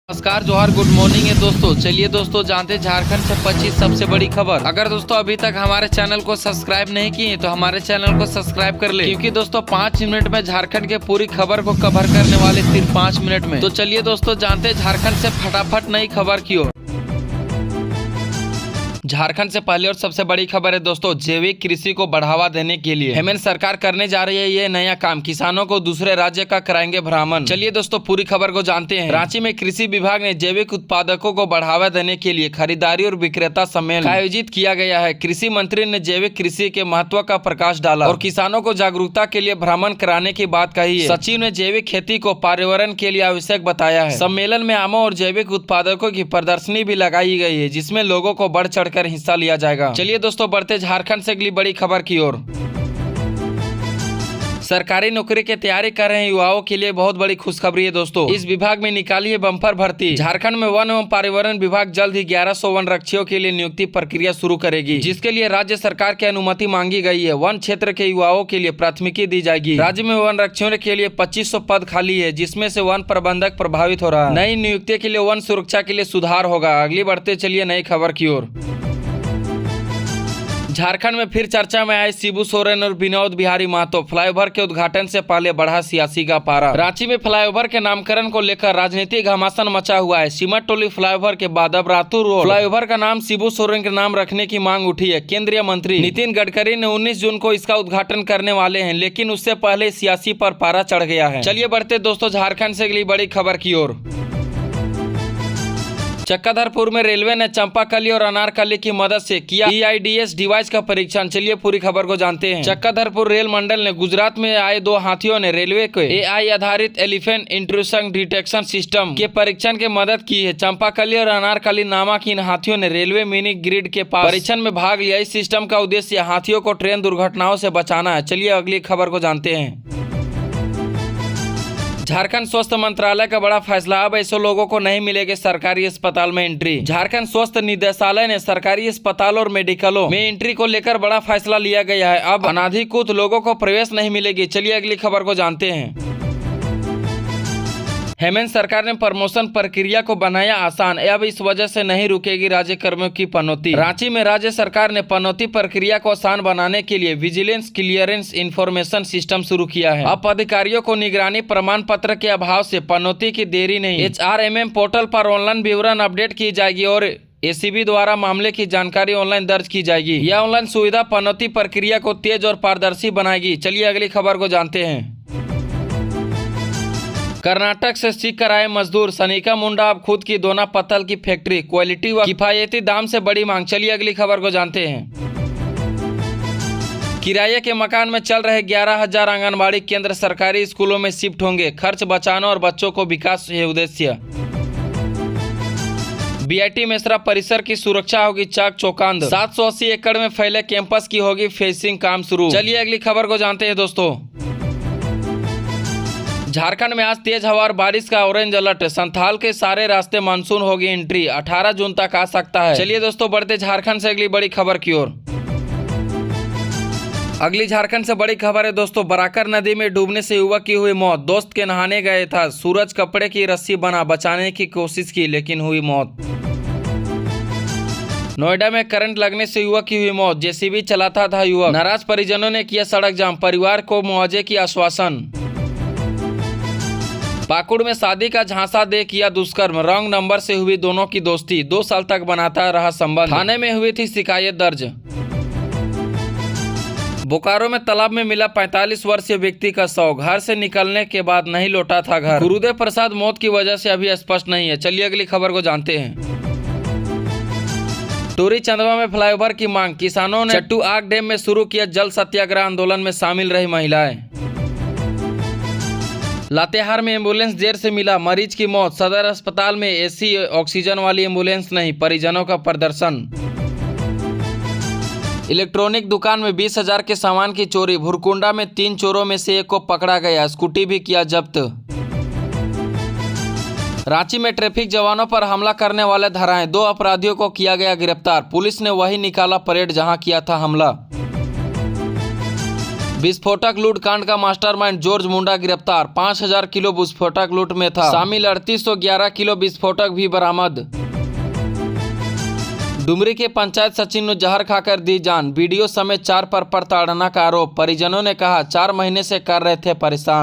नमस्कार, जोहार, good morning है दोस्तों। चलिए दोस्तों जानते झारखंड से 25 सबसे बड़ी खबर। अगर दोस्तों अभी तक हमारे चैनल को सब्सक्राइब नहीं किए तो हमारे चैनल को सब्सक्राइब कर ले, क्योंकि दोस्तों 5 मिनट में झारखंड के पूरी खबर को कवर करने वाले सिर्फ 5 मिनट में। तो चलिए दोस्तों जानते झारखंड से फटाफट नई खबर की ओर। झारखंड से पहली और सबसे बड़ी खबर है दोस्तों, जैविक कृषि को बढ़ावा देने के लिए हेमंत सरकार करने जा रही है ये नया काम। किसानों को दूसरे राज्य का कराएंगे भ्रमण। चलिए दोस्तों पूरी खबर को जानते हैं। रांची में कृषि विभाग ने जैविक उत्पादकों को बढ़ावा देने के लिए खरीदारी और विक्रेता सम्मेलन आयोजित किया गया है। कृषि मंत्री ने जैविक कृषि के महत्व का प्रकाश डाला और किसानों को जागरूकता के लिए भ्रमण कराने की बात कही है। सचिव ने जैविक खेती को पर्यावरण के लिए आवश्यक बताया है। सम्मेलन में आमों और जैविक उत्पादकों की प्रदर्शनी भी लगाई गई है, जिसमें लोगों को बढ़ चढ़कर हिस्सा लिया जाएगा। चलिए दोस्तों बढ़ते झारखंड से अगली बड़ी खबर की ओर। सरकारी नौकरी की तैयारी कर रहे युवाओं के लिए बहुत बड़ी खुशखबरी है दोस्तों। इस विभाग में निकाली है बम्पर भर्ती। झारखंड में वन एवं पर्यावरण विभाग जल्द ही 1100 वन रक्षियों के लिए नियुक्ति प्रक्रिया शुरू करेगी, जिसके लिए राज्य सरकार की अनुमति मांगी गई है। वन क्षेत्र के युवाओं के लिए प्राथमिकी दी जाएगी। राज्य में वन रक्षियों के लिए 2500 पद खाली है, जिसमें से वन प्रबंधक प्रभावित हो रहा है। नई नियुक्ति के लिए वन सुरक्षा के लिए सुधार होगा। अगली बढ़ते चलिए नई खबर की ओर। झारखंड में फिर चर्चा में आए शिबू सोरेन और विनोद बिहारी महतो। फ्लाईओवर के उद्घाटन से पहले बढ़ा सियासी का पारा। रांची में फ्लाईओवर के नामकरण को लेकर राजनीतिक घमासान मचा हुआ है। सिमट टोली फ्लाईओवर के बाद अब रातू रोड फ्लाईओवर का नाम शिबू सोरेन के नाम रखने की मांग उठी है। केंद्रीय मंत्री नितिन गडकरी ने 19 जून को इसका उद्घाटन करने वाले हैं, लेकिन उससे पहले सियासी पर पारा चढ़ गया है। चलिए बढ़ते दोस्तों झारखंड से अगली बड़ी खबर की ओर। चक्रधरपुर में रेलवे ने चंपाकली और अनारकली की मदद से किया EIDS डिवाइस का परीक्षण। चलिए पूरी खबर को जानते हैं। चक्रधरपुर रेल मंडल ने गुजरात में आए 2 हाथियों ने रेलवे के AI आधारित एलिफेंट इंट्रूशन डिटेक्शन सिस्टम के परीक्षण की मदद की है। चंपाकली और अनारकली नामक इन हाथियों ने रेलवे मिनी ग्रिड के पास परीक्षण में भाग लिया। इस सिस्टम का उद्देश्य हाथियों को ट्रेन दुर्घटनाओं से बचाना है। चलिए अगली खबर को जानते हैं। झारखंड स्वास्थ्य मंत्रालय का बड़ा फैसला, अब ऐसे लोगों को नहीं मिलेगी सरकारी अस्पताल में एंट्री। झारखंड स्वास्थ्य निदेशालय ने सरकारी अस्पताल और मेडिकलों में एंट्री को लेकर बड़ा फैसला लिया गया है। अब अनाधिकृत लोगों को प्रवेश नहीं मिलेगी। चलिए अगली खबर को जानते हैं। हेमंत सरकार ने प्रमोशन प्रक्रिया को बनाया आसान, अब इस वजह से नहीं रुकेगी राज्य कर्मियों की पनौती। रांची में राज्य सरकार ने पनौती प्रक्रिया को आसान बनाने के लिए विजिलेंस क्लियरेंस इंफॉर्मेशन सिस्टम शुरू किया है। अब अधिकारियों को निगरानी प्रमाण पत्र के अभाव से पनौती की देरी नहीं। HRMM पोर्टल पर ऑनलाइन विवरण अपडेट की जाएगी और ACB द्वारा मामले की जानकारी ऑनलाइन दर्ज की जाएगी। यह ऑनलाइन सुविधा पनौती प्रक्रिया को तेज और पारदर्शी बनाएगी। चलिए अगली खबर को जानते हैं। कर्नाटक से सीख कर आए मजदूर सनिका मुंडा अब खुद की दोना पत्तल की फैक्ट्री। क्वालिटी व किफायती दाम से बड़ी मांग। चलिए अगली खबर को जानते हैं। किराए के मकान में चल रहे 11,000 आंगनबाड़ी केंद्र सरकारी स्कूलों में शिफ्ट होंगे। खर्च बचाना और बच्चों को विकास है उद्देश्य। BIT मेसरा परिसर की सुरक्षा होगी चाक चौकांद। 780 एकड़ में फैले कैंपस की होगी फेंसिंग काम शुरू। चलिए अगली खबर को जानते हैं दोस्तों। झारखंड में आज तेज हवा और बारिश का ऑरेंज अलर्ट। संथाल के सारे रास्ते मानसून होगी एंट्री। 18 जून तक आ सकता है। चलिए दोस्तों बढ़ते झारखंड से अगली बड़ी खबर की ओर। अगली झारखंड से बड़ी खबर है दोस्तों, बराकर नदी में डूबने से युवक की हुई मौत। दोस्त के नहाने गए था, सूरज कपड़े की रस्सी बना बचाने की कोशिश की लेकिन हुई मौत। नोएडा में करंट लगने से युवक की हुई मौत। JCB चलाता था युवक। नाराज परिजनों ने किया सड़क जाम, परिवार को मुआवजे की आश्वासन। पाकुड़ में शादी का झांसा दे किया दुष्कर्म। रॉन्ग नंबर से हुई दोनों की दोस्ती, 2 साल तक बनाता रहा संबंध। थाने में हुई थी शिकायत दर्ज। बोकारो में तालाब में मिला 45 वर्षीय व्यक्ति का शव। घर से निकलने के बाद नहीं लौटा था घर। गुरुदेव प्रसाद मौत की वजह से अभी स्पष्ट नहीं है। चलिए अगली खबर को जानते हैं। टोरी चंदवा में फ्लाईओवर की मांग। किसानों ने चट्टू आग डैम में शुरू किया जल सत्याग्रह आंदोलन में शामिल रही महिलाएं। लातेहार में एम्बुलेंस देर से मिला, मरीज की मौत। सदर अस्पताल में AC ऑक्सीजन वाली एम्बुलेंस नहीं, परिजनों का प्रदर्शन। इलेक्ट्रॉनिक दुकान में 20,000 के सामान की चोरी। भुरकुंडा में 3 चोरों में से एक को पकड़ा गया, स्कूटी भी किया जब्त। रांची में ट्रैफिक जवानों पर हमला करने वाले धराए। 2 अपराधियों को किया गया गिरफ्तार। पुलिस ने वही निकाला परेड जहां किया था हमला। विस्फोटक लूट कांड का मास्टरमाइंड जॉर्ज मुंडा गिरफ्तार। 5000 किलो विस्फोटक लूट में था शामिल 3811 किलो विस्फोटक भी बरामद। डुमरी के पंचायत सचिव ने जहर खाकर दी जान। वीडियो समेत 4 पर प्रताड़ना का आरोप। परिजनों ने कहा 4 महीने से कर रहे थे परेशान।